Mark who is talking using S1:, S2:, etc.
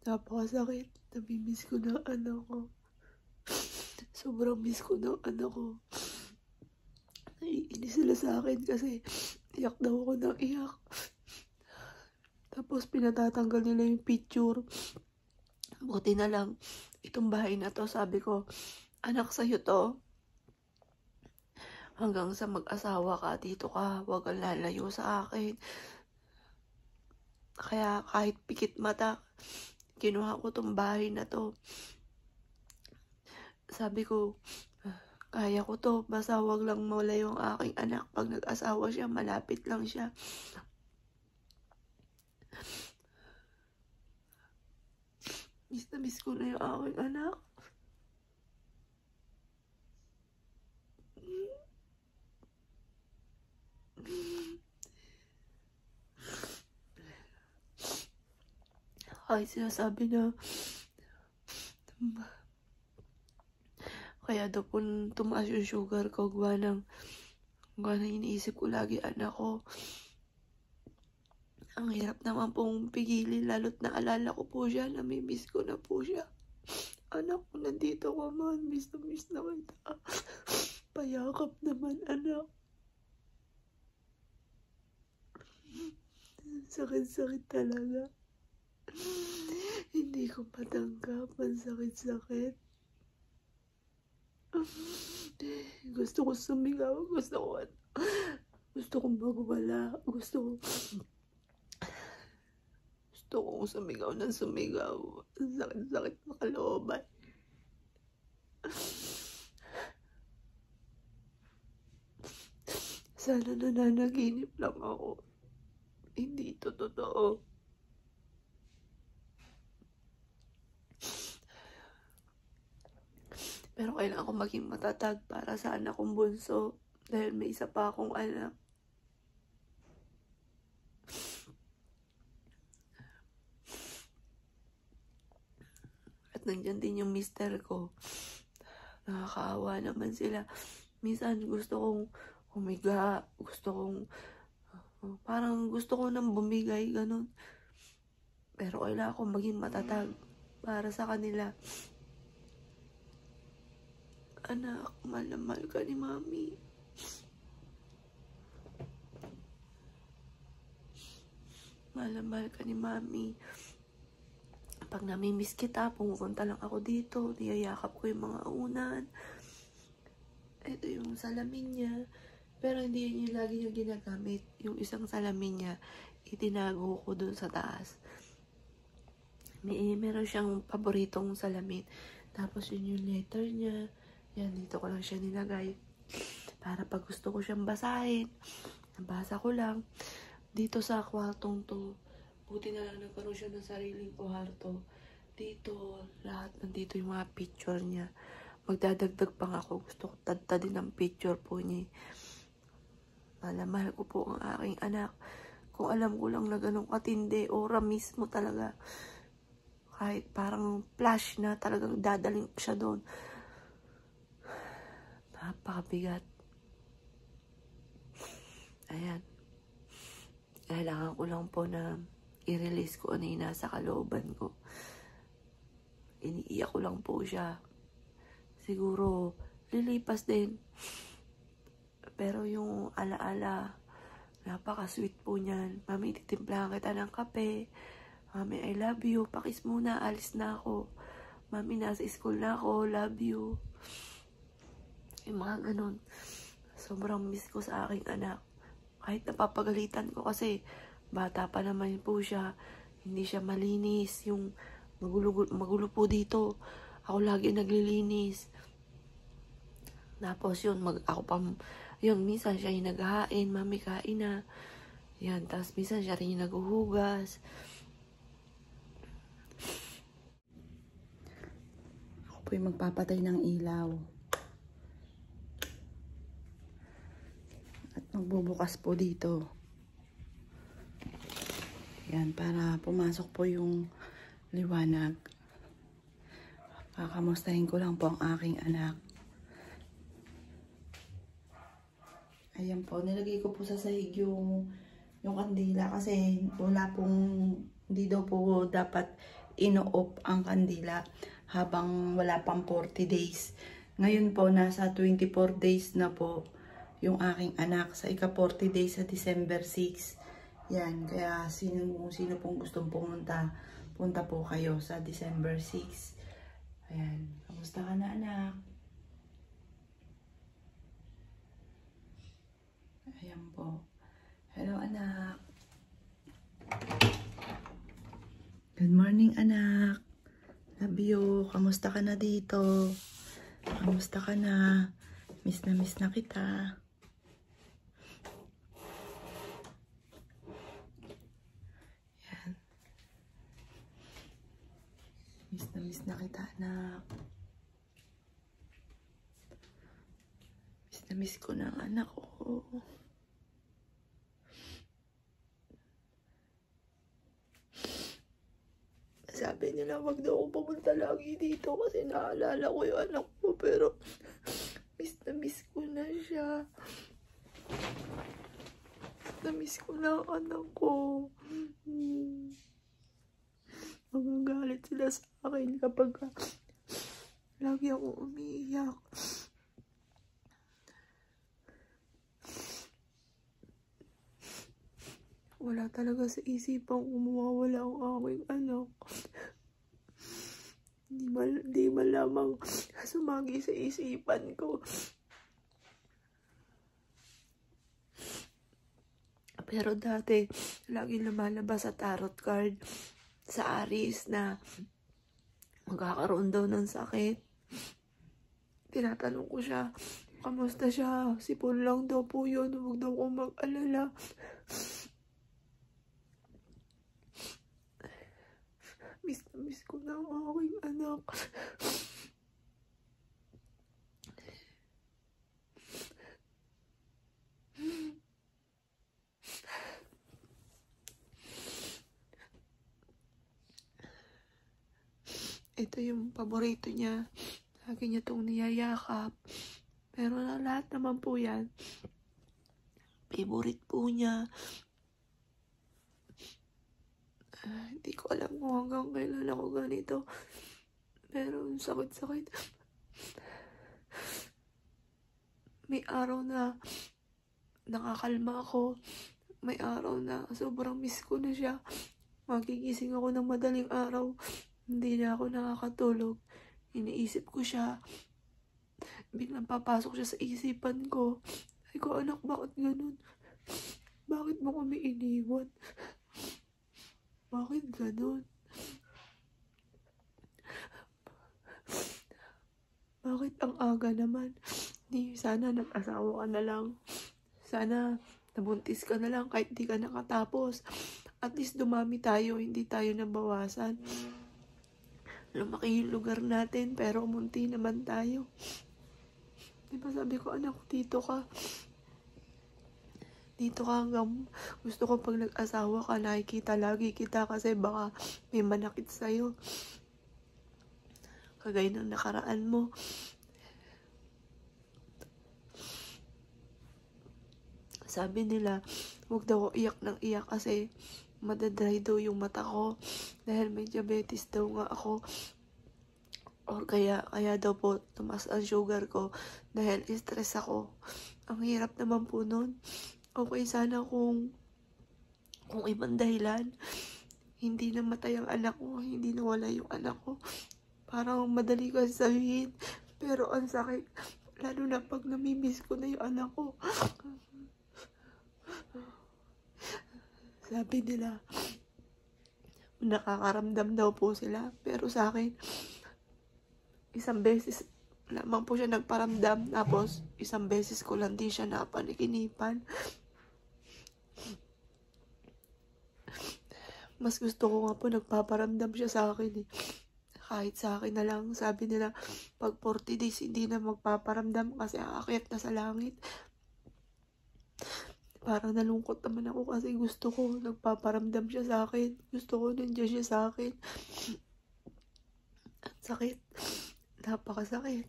S1: napakasakit. Namimiss ko na anak ko. Sobrang miss ko ng anak ko. Naiinis sila sa akin kasi iyak daw ako ng iyak. Tapos pinatatanggal nila yung picture. Buti na lang, itong bahay na to, sabi ko, anak, sa'yo to. Hanggang sa mag-asawa ka, dito ka, huwag kang lalayo sa akin. Kaya kahit pikit mata, kinuha ko tong bahay na to. Sabi ko, kaya ko to, basta wag lang mawala yung aking anak. Pag nag-asawa siya, malapit lang siya. Miss na miss ko na yung aking anak. Ay, sinasabi na kaya daw po tumaas yung sugar ko, gawa ng iniisip ko lagi anak ko. Ang hirap naman pong pigilin, lalo't naalala ko po siya, namimiss ko na po siya. Anak ko, nandito ka man, miss na kita. Payakap naman, anak. Sakit-sakit talaga. Hindi ko matanggap, ang sakit-sakit. Gusto ko sumigaw, gusto kong magwala, gusto kong sumigaw ng sumigaw. Ang sakit-sakit na kalooban. Sana nananaginip lang ako. Hindi ito totoo. Pero kailangan ko maging matatag para sa anak kong bunso. Dahil may isa pa akong anak. At nandiyan din yung mister ko. Nakakaawa naman sila. Minsan gusto kong humiga. Parang gusto ko nang bumigay, ganun. Pero kailangan ko maging matatag para sa kanila. Anak, mahal na mahal ka ni Mami. Mahal na mahal ka ni Mami. Pag namimiss kita, pumupunta lang ako dito. Niyayakap ko yung mga unan. Ito yung salamin niya. Pero hindi yun yung lagi niya ginagamit. Yung isang salamin niya, itinago ko dun sa taas. Meron siyang paboritong salamin. Tapos yun yung letter niya. Yan, dito ko lang siya nilagay. Para pag gusto ko siyang basahin, nabasa ko lang. Dito sa kwartong to, buti na lang nagkaroon siya ng sariling kwarto. Dito, lahat nandito yung mga picture niya. Magdadagdag pa nga ako. Gusto ko tadtadin ang picture po niya. Mahal ko po ang aking anak. Kung alam ko lang na ganun katindi, ora mismo talaga. Kahit parang flash na talagang dadaling siya doon. Napakabigat. Ayan. Kailangan ko lang po na i-release ko ano yung nasa kalooban ko. Iniiyak ko lang po siya. Siguro, lilipas din. Pero yung alaala, napaka-sweet po niyan. Mami, titimplahan kita ng kape. Mami, I love you. Pakis muna, alis na ako. Mami, nasa school na ako. Love you. Yung mga ganun. Sobrang miss ko sa aking anak. Kahit napapagalitan ko kasi bata pa naman po siya. Hindi siya malinis. Yung magulo po dito. Ako lagi naglilinis. Tapos yun, minsan siya yung naghahain. Mami, kain na. Yan, tapos minsan siya rin yung naghuhugas.
S2: Ako po yung magpapatay ng ilaw. At magbubukas po dito. Yan, para pumasok po yung liwanag. Kakamustahin ko lang po ang aking anak. Ayan po, nilagay ko po sa sahig yung kandila kasi wala pong, hindi daw po dapat ino-off ang kandila habang wala pang 40 days. Ngayon po, nasa 24 days na po yung aking anak sa ika-40 days sa December 6. Yan, kaya sino pong gustong pumunta, punta po kayo sa December 6. Ayan, kamusta ka na anak? Ayan po. Hello anak. Good morning anak. Love you. Kamusta ka na dito? Kamusta ka na? Miss na kita. Yan. Miss na kita anak. Miss ko na ang anak ko. Sabi nila wag daw ako pumunta lagi dito kasi naalala ko yung anak ko, pero miss ko na siya. Miss ko na ang anak ko. Magagalit sila sa akin kapag lagi ako umiiyak. Wala talaga sa isipang umawala ang aking anak. Di malamang sumagi sa isipan ko. Pero dati, lagi lumalabas sa tarot card sa Aries na magkakaroon daw ng sakit. Tinatanong ko siya, kamusta siya? Sipon lang daw po yun, huwag daw akong mag-alala. Miss ko na ang aking anak. Ito yung paborito niya. Lagi niya itong niyayakap. Pero lahat naman po yan, favorite po niya. Hindi ko alam kung hanggang kailan ako ganito. Pero sakit-sakit. May araw na nakakalma ako. May araw na sobrang miss ko na siya. Magigising ako ng madaling araw. Hindi na ako nakakatulog. Iniisip ko siya. Biglang papasok siya sa isipan ko. Ay ko, anak, bakit ganun? Bakit mo kami iniwan? Bakit ganun? Bakit ang aga naman? Sana nag-asawa ka na lang. Sana nabuntis ka na lang kahit di ka nakatapos. At least dumami tayo, hindi tayo nabawasan. Lumaki yung lugar natin, pero umunti naman tayo. Diba sabi ko, anak, dito ka. Dito ka hanggang gusto ko pag nag-asawa ka, nakikita lagi kita kasi baka may manakit sa'yo. Kagaya ng nakaraan mo. Sabi nila, huwag daw ako iyak ng iyak kasi madadry daw yung mata ko. Dahil may diabetes daw nga ako. Or kaya daw po tumaas ang sugar ko dahil stress ako. Ang hirap naman po nun. Okay sana kung ibang dahilan, hindi namatay ang anak ko, hindi nawala yung anak ko. Parang madali kasi sabihin, pero ang sakit. Lalo na pag namimiss ko na yung anak ko. Sabi nila, nakakaramdam daw po sila. Pero sa akin, isang beses lamang po siya nagparamdam. Tapos, isang beses ko lang din siya napanikinipan. Mas gusto ko nga po nagpaparamdam siya sa akin eh. Kahit sa akin na lang. Sabi nila, pag 40 days hindi na magpaparamdam kasi aakyat na sa langit. Parang nalungkot naman ako kasi gusto ko nagpaparamdam siya sa akin. Gusto ko nandiyan siya sa akin. Ang sakit. Napakasakit.